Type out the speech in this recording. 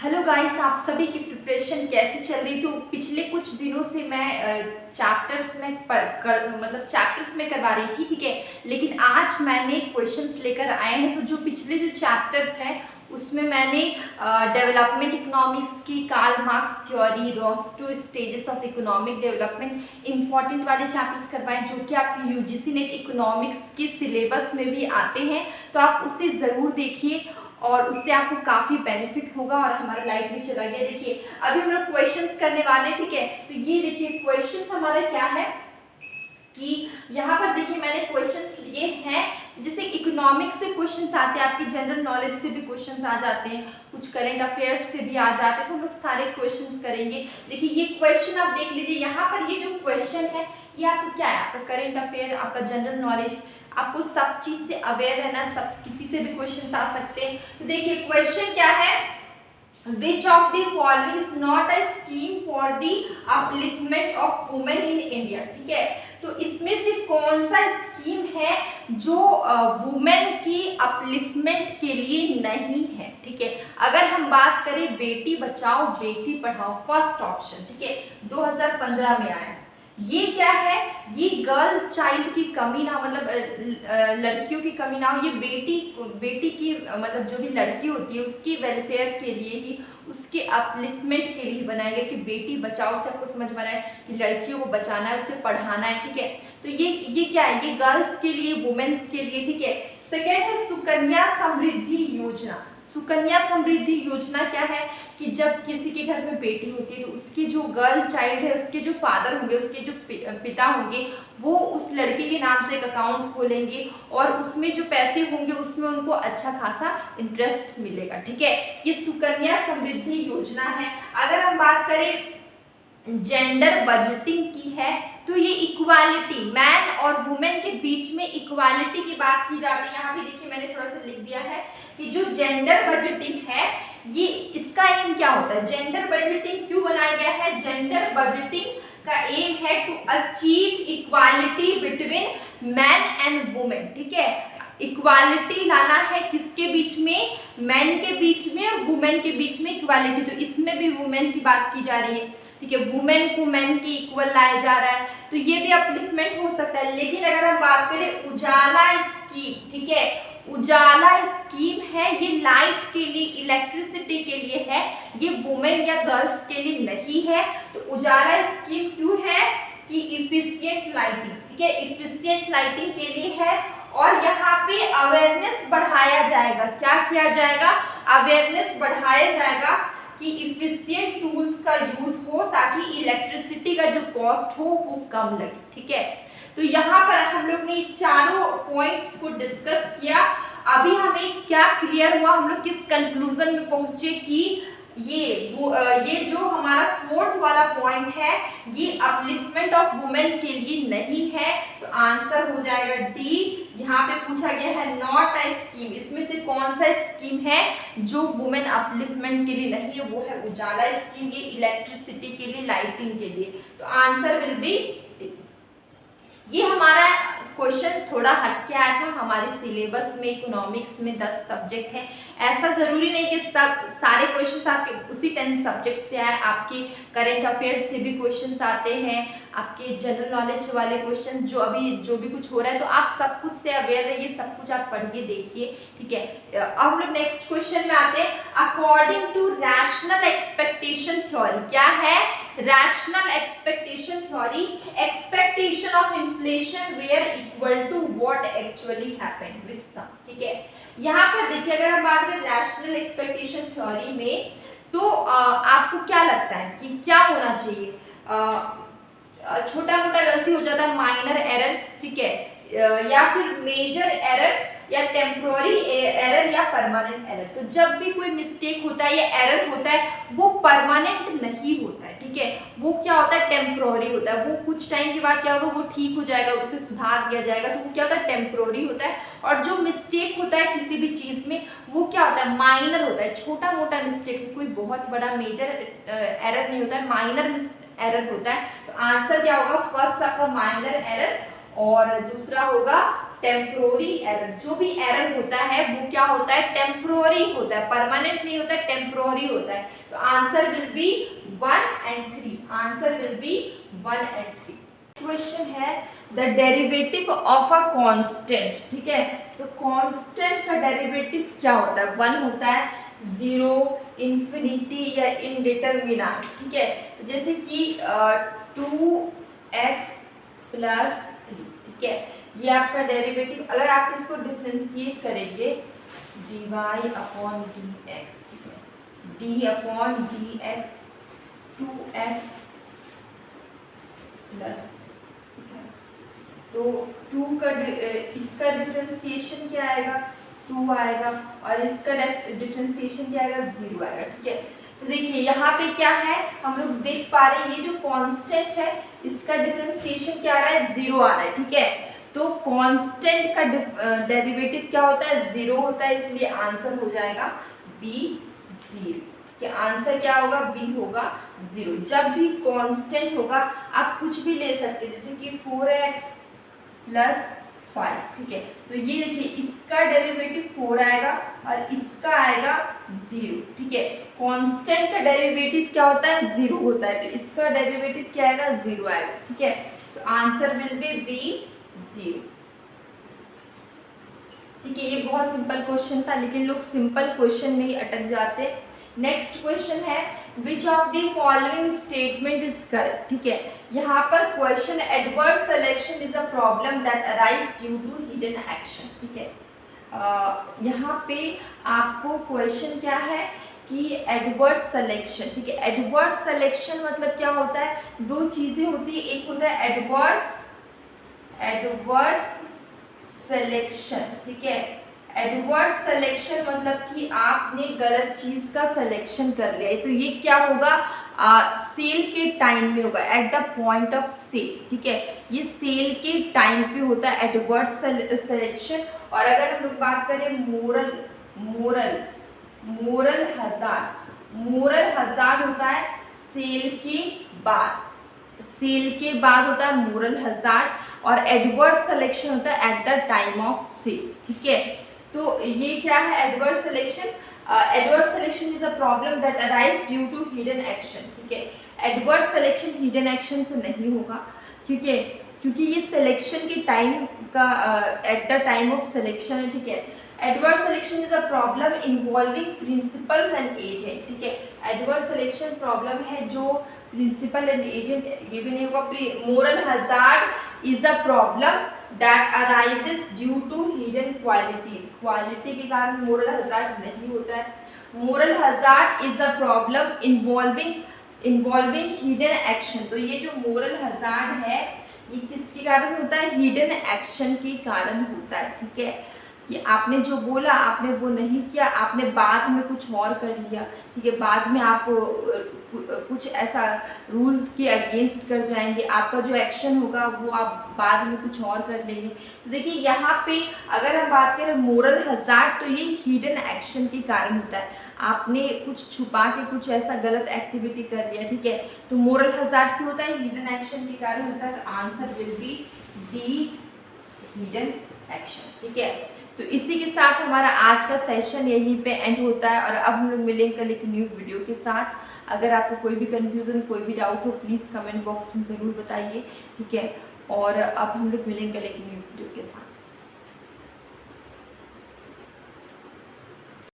Hello guys, आप सभी की प्रिपरेशन कैसे चल रही? तो पिछले कुछ दिनों से मैं चैप्टर्स में चैप्टर्स में करवा रही थी, ठीक है। लेकिन आज मैंने क्वेश्चंस लेकर आए हैं। तो जो पिछले जो चैप्टर्स हैं उसमें मैंने डेवलपमेंट इकोनॉमिक्स की, Karl Marx theory, Rostow stages of economic development important वाले चैप्टर्स करवाए जो कि आपके यूजीसी नेट इकोनॉमिक्स के सिलेबस में भी आते हैं। तो आप उसे ज़रूर देखिए और उससे आपको काफ़ी बेनिफिट होगा। और हमारा लाइफ भी चला गया। देखिए अभी हम लोग क्वेश्चंस करने वाले हैं, ठीक है। तो ये देखिए क्वेश्चंस हमारा क्या है कि यहाँ पर देखिए मैंने क्वेश्चंस लिए हैं। जैसे इकोनॉमिक्स से क्वेश्चंस आते हैं, आपकी जनरल नॉलेज से भी क्वेश्चंस आ जाते हैं, कुछ करंट अफेयर्स से भी आ जाते हैं। तो हम लोग सारे क्वेश्चंस करेंगे। देखिए ये क्वेश्चन आप देख लीजिए, यहाँ पर ये जो क्वेश्चन है ये आपका क्या है, आपका करंट अफेयर, आपका जनरल नॉलेज, आपको सब चीज से अवेयर रहना, सब किसी से भी क्वेश्चन आ सकते हैं। तो देखिए क्वेश्चन क्या है, which of the following is not a scheme for the upliftment of women in India, ठीक है। तो इसमें से कौन सा स्कीम है जो वुमेन की अपलिफ्टमेंट के लिए नहीं है, ठीक है। अगर हम बात करें बेटी बचाओ बेटी पढ़ाओ, फर्स्ट ऑप्शन, ठीक है, 2015 में आया। ये क्या है, ये गर्ल चाइल्ड की कमी ना, लड़कियों की कमी ना हो, ये बेटी की जो भी लड़की होती है उसकी वेलफेयर के लिए ही, उसके अपलिफ्टमेंट के लिए बनाया गया कि बेटी बचाओ से आपको समझ में आ रहा है कि लड़कियों को बचाना है, उसे पढ़ाना है, ठीक है। तो ये क्या है, ये गर्ल्स के लिए, वुमेन्स के लिए, ठीक है। सेकेंड है सुकन्या समृद्धि योजना। सुकन्या समृद्धि योजना क्या है कि जब किसी के घर में बेटी होती है तो उसकी जो गर्ल चाइल्ड है, उसके जो फादर होंगे, उसके जो पिता होंगे, वो उस लड़के के नाम से एक अकाउंट खोलेंगे और उसमें जो पैसे होंगे उसमें उनको अच्छा खासा इंटरेस्ट मिलेगा, ठीक है। ये सुकन्या समृद्धि योजना है। अगर हम बात करें जेंडर बजटिंग की है तो ये इक्वालिटी, मैन और वुमेन के बीच में इक्वालिटी की बात की जाती है। यहाँ पे देखिए मैंने थोड़ा सा लिख दिया है कि जो जेंडर बजटिंग है ये, इसका एम क्या होता है, जेंडर बजटिंग क्यों बनाया गया है, जेंडर बजटिंग का एम है to achieve equality between man and women, ठीक है। इक्वालिटी लाना है किसके बीच में, मैन के बीच में और वुमेन के बीच में इक्वालिटी। तो इसमें भी वुमेन की बात की जा रही है, ठीक है। वुमेन को मैन के इक्वल लाया जा रहा है, तो ये भी अपलिफ्टमेंट हो सकता है। लेकिन अगर हम बात करें उजाला स्कीम, ठीक है, उजाला स्कीम है, ये लाइट के लिए, इलेक्ट्रिसिटी के लिए है, ये वुमेन या गर्ल्स के लिए नहीं है। तो उजाला स्कीम क्यों है कि इफिशिएंट लाइटिंग, ठीक है, इफिशिएंट लाइटिंग के लिए है। और यहाँ पे अवेयरनेस बढ़ाया जाएगा, क्या किया जाएगा, अवेयरनेस बढ़ाया जाएगा कि इफिशिएंट टूल्स का यूज हो ताकि इलेक्ट्रिसिटी का जो कॉस्ट हो वो कम लगे, ठीक है। तो यहाँ पर हम लोग ने चारों पॉइंट्स को डिस्कस किया। अभी हमें क्या क्लियर हुआ, हम लोग किस कंक्लूजन में पहुंचे कि ये जो हमारा फोर्थ वाला पॉइंट है ये अपलिफ्टमेंट ऑफ वुमेन के लिए नहीं है। तो आंसर हो जाएगा डी। यहाँ पे पूछा गया है नॉट अ स्कीम, इसमें से कौन सा स्कीम है जो वुमेन अपलिफ्टमेंट के लिए नहीं है, वो है उजाला स्कीम, ये इलेक्ट्रिसिटी के लिए, लाइटिंग के लिए। तो आंसर विल बी, ये हमारा क्वेश्चन थोड़ा हट के आया था। हमारे सिलेबस में इकोनॉमिक्स में 10 सब्जेक्ट हैं, ऐसा ज़रूरी नहीं कि सब सारे क्वेश्चंस आपके उसी 10 सब्जेक्ट से आए, आपके करंट अफेयर्स से भी क्वेश्चंस आते हैं, आपके जनरल नॉलेज वाले क्वेश्चन, जो भी कुछ हो रहा है, तो आप सब कुछ से अवेयर रहिए, सब कुछ आप पढ़िए देखिए, ठीक है। अब हम लोग नेक्स्ट क्वेश्चन में आते हैं। According to rational expectation theory, क्या है, rational expectation theory, expectation of inflation were equal to what actually happened with some, ठीक है। यहाँ पर देखिए अगर हम बात करें रैशनल एक्सपेक्टेशन थ्योरी में, तो आपको क्या लगता है कि क्या होना चाहिए, छोटा मोटा गलती हो जाता है, माइनर एरर, ठीक है, या फिर मेजर एरर, या टेम्पोररी एरर, या परमानेंट एरर। तो जब भी कोई मिस्टेक होता है या एरर होता है वो परमानेंट नहीं होता है, ठीक है, वो क्या होता है, टेम्पोररी होता है। वो कुछ टाइम के बाद क्या होगा, वो ठीक हो जाएगा, उसे सुधार दिया जाएगा, तो वो क्या होता है, टेम्पोररी होता है। और जो मिस्टेक होता है किसी भी चीज़ में वो क्या होता है, माइनर होता है, छोटा मोटा मिस्टेक, कोई बहुत बड़ा मेजर एरर नहीं होता है, माइनर एरर होता है। तो आंसर क्या होगा, फर्स्ट आपका माइनर एरर और दूसरा होगा टेम्पोररी एरर, जो भी एरर होता है वो क्या होता है, टेम्पोररी होता है, परमानेंट नहीं होता, टेम्पोररी होता है। तो answer will be 1 and 3, answer will be 1 and 3। Question है the derivative of a constant, ठीक है। तो कांस्टेंट का डेरिवेटिव क्या होता है, 1 होता है, 0, इन्फिनिटी या इनडिटरमिनेट, ठीक है। तो जैसे कि 2x + 3, ठीक है, ये आपका डेरिवेटिव, अगर आप इसको डिफरेंशिएट करेंगे dy/dx, ठीक है, d/dx 2x प्लस, तो 2 का इसका डिफरेंशिएशन क्या आएगा, 2 आएगा, और इसका डिफरेंशिएशन क्या आएगा, 0 आएगा, ठीक है। तो देखिए यहाँ पे क्या है, हम लोग देख पा रहे हैं ये जो कांस्टेंट है इसका डिफरेंशिएशन क्या आ रहा है, 0 आ रहा है, ठीक है। तो कांस्टेंट का डेरिवेटिव क्या होता है, 0 होता है, इसलिए आंसर हो जाएगा बी 0, कि आंसर क्या होगा, बी होगा 0। जब भी कांस्टेंट होगा आप कुछ भी ले सकते हैं, जैसे कि 4x + 5, ठीक है। तो ये देखिए इसका डेरिवेटिव 4 आएगा और इसका आएगा 0, ठीक है। कांस्टेंट का डेरिवेटिव क्या होता है, 0 होता है, तो इसका डेरिवेटिव क्या आएगा, 0 आएगा, ठीक है। तो आंसर विल बी बी 0, ठीक है। ये बहुत सिंपल क्वेश्चन था, लेकिन लोग सिंपल क्वेश्चन में ही अटक जाते। नेक्स्ट क्वेश्चन है which of the following statement is correct, ठीक है। यहाँ पर question adverse selection is a problem that arise due to hidden action, ठीक है। यहाँ पे आपको क्वेश्चन क्या है कि एडवर्स सिलेक्शन, ठीक है। एडवर्स सिलेक्शन मतलब क्या होता है, दो चीजें होती है, एक होता है एडवर्स सिलेक्शन, ठीक है। एडवर्स सिलेक्शन मतलब कि आपने गलत चीज का सिलेक्शन कर लिया है, तो ये क्या होगा, सेल के टाइम में होगा, at the point of sale, ठीक है। ये सेल के टाइम पे होता है एडवर्स सिलेक्शन। और अगर हम लोग बात करें मोरल हजार्ड होता है सेल के बाद होता है मोरल हजार्ड, और एडवर्स सिलेक्शन होता है at the time of sale, ठीक है। तो ये क्या है adverse selection, adverse selection is a problem that arise due to hidden action, ठीक है। एडवर्स सिलेक्शन हिडन एक्शन से नहीं होगा, ठीक है, क्योंकि ये सिलेक्शन के टाइम का eight the time of selection है, ठीक है। Adverse selection is a problem involving principles and agent, ठीक है। एडवर्स सिलेक्शन प्रॉब्लम है जो प्रिंसिपल एंड एजेंट, ये भी नहीं होगा। Moral hazard is a problem that arises due to hidden qualities, quality के कारण मोरल हजार्ड नहीं होता है। Moral hazard is a problem involving hidden action, तो ये जो मोरल हजार्ड है ये किसके कारण होता है, हिडन एक्शन के कारण होता है, ठीक है। कि आपने जो बोला आपने वो नहीं किया, आपने बाद में कुछ और कर लिया, ठीक है। बाद में आप कुछ ऐसा रूल के अगेंस्ट कर जाएंगे, आपका जो एक्शन होगा वो आप बाद में कुछ और कर लेंगे। तो देखिए यहाँ पे अगर हम बात करें मोरल हजार्ड, तो ये हिडन एक्शन के कारण होता है, आपने कुछ छुपा के कुछ ऐसा गलत एक्टिविटी कर लिया, ठीक है। तो मोरल हजार्ड क्यों होता है, हिडन एक्शन के कारण होता है। तो answer will B D, hidden action, ठीक है। तो इसी के साथ हमारा आज का सेशन यहीं पे एंड होता है, और अब हम लोग मिलेंगे कल एक न्यू वीडियो के साथ। अगर आपको कोई भी कन्फ्यूज़न कोई भी डाउट हो प्लीज़ कमेंट बॉक्स में ज़रूर बताइए, ठीक है। और अब हम लोग मिलेंगे कल एक न्यू वीडियो के साथ।